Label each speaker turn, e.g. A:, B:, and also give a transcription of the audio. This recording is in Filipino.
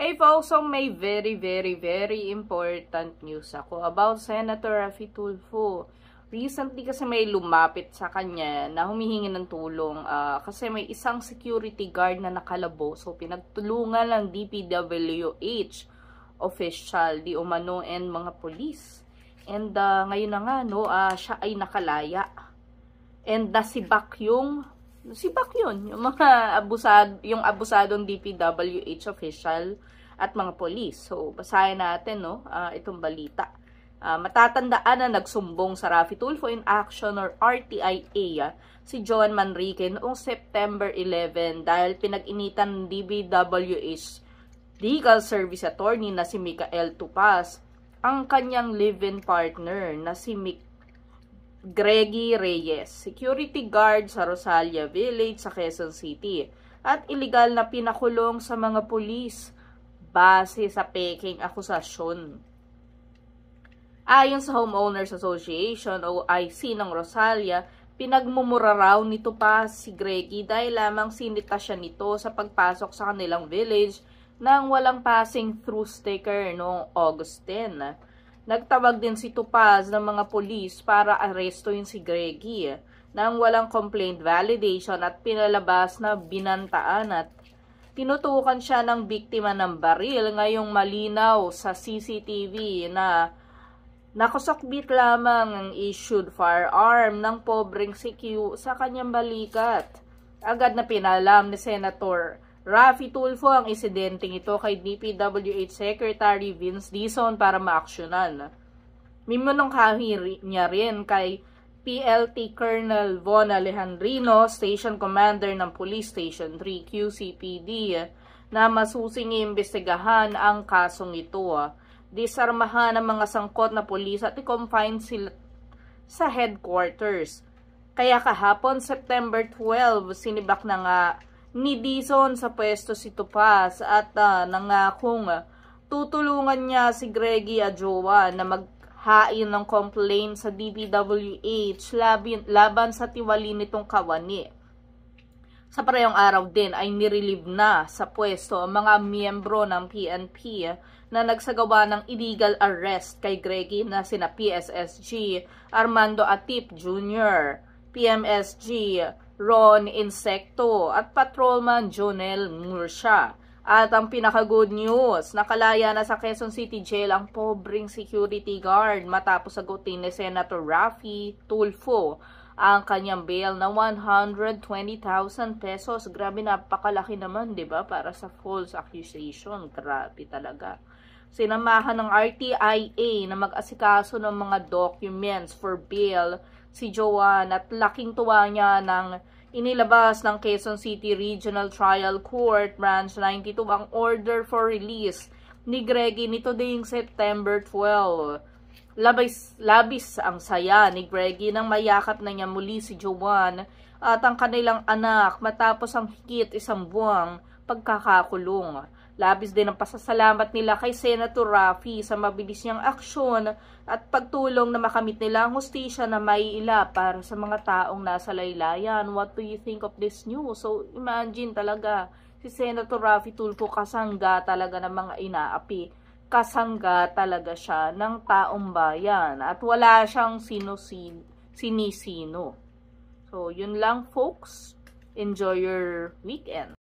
A: Hey folks, so may very important news ako about Senator Raffy Tulfo. Recently kasi may lumapit sa kanya na humihingi ng tulong kasi may isang security guard na nakalabo. So pinagtulungan ng DPWH official, di umano, and mga police. And ngayon na nga, no, siya ay nakalaya. And nasibak yun, yung mga abusadong DPWH official at mga police. So, basahin natin, no, itong balita. Matatandaan na nagsumbong sa Raffy Tulfo in Action or RTIA si Joan Manrique noong September 11 dahil pinag-initan ng DPWH Legal Service Attorney na si Micael Tupas ang kanyang live-in partner na si Greggy Reyes, security guard sa Rosalia Village sa Quezon City, at iligal na pinakulong sa mga pulis base sa peking akusasyon. Ayon sa Homeowners Association o IC ng Rosalia, pinagmumura raw nito pa si Greggy dahil lamang sinita siya nito sa pagpasok sa kanilang village nang walang passing through sticker noong August 10. Nagtawag din si Tupaz ng mga pulis para arestuin si Greggy nang walang complaint validation at pinalabas na binantaan at tinutukan siya ng biktima ng baril. Ngayong malinaw sa CCTV na nakasakbit lamang ang issued firearm ng pobreng si Q sa kanyang balikat. Agad na pinalam ni Senator Raffy Tulfo ang insidenteng ito kay DPWH Secretary Vince Dizon para maaksyonan. Mimunongkahi niya rin kay PLT Colonel Von Alejandrino, Station Commander ng Police Station 3 QCPD, na masusing iimbestigahan ang kasong ito. Disarmahan ang mga sangkot na pulis at i-confine sila sa headquarters. Kaya kahapon, September 12, sinibak na nga ni Dizon sa pwesto si Tupas at nangakong tutulungan niya si Greggy Adjoa na maghain ng complaint sa DPWH laban sa tiwali nitong kawani. Sa parehong araw din ay nirelieve na sa pwesto ang mga miyembro ng PNP na nagsagawa ng illegal arrest kay Greggy na sina PSSG Armando Atip Jr., PMSG Ron Insecto at Patrolman Jonel Murcia. At ang pinaka-good news, nakalaya na sa Quezon City Jail ang pobreng security guard matapos sagutin ni Senator Raffy Tulfo ang kanyang bail na 120,000 pesos. Grabe, napakalaki naman, 'di ba? Para sa false accusation. Grabe talaga. Sinamahan ng RTIA na mag-asikaso ng mga documents for bail si Joan at laking tuwa niya nang inilabas ng Quezon City Regional Trial Court Branch 92 ang order for release ni Greggy nito ding September 12. Labis ang saya ni Greggy nang mayakap na niya muli si Joan at ang kanilang anak matapos ang higit isang buwang pagkakakulong. Labis din ang pasasalamat nila kay Senator Raffy sa mabilis niyang aksyon at pagtulong na makamit nila ang hustisya na maiila para sa mga taong nasa laylayan. What do you think of this news? So, imagine talaga, si Senator Raffy Tulfo kasangga talaga ng mga inaapi. Kasangga talaga siya ng taong bayan at wala siyang sinisino. So, yun lang folks. Enjoy your weekend.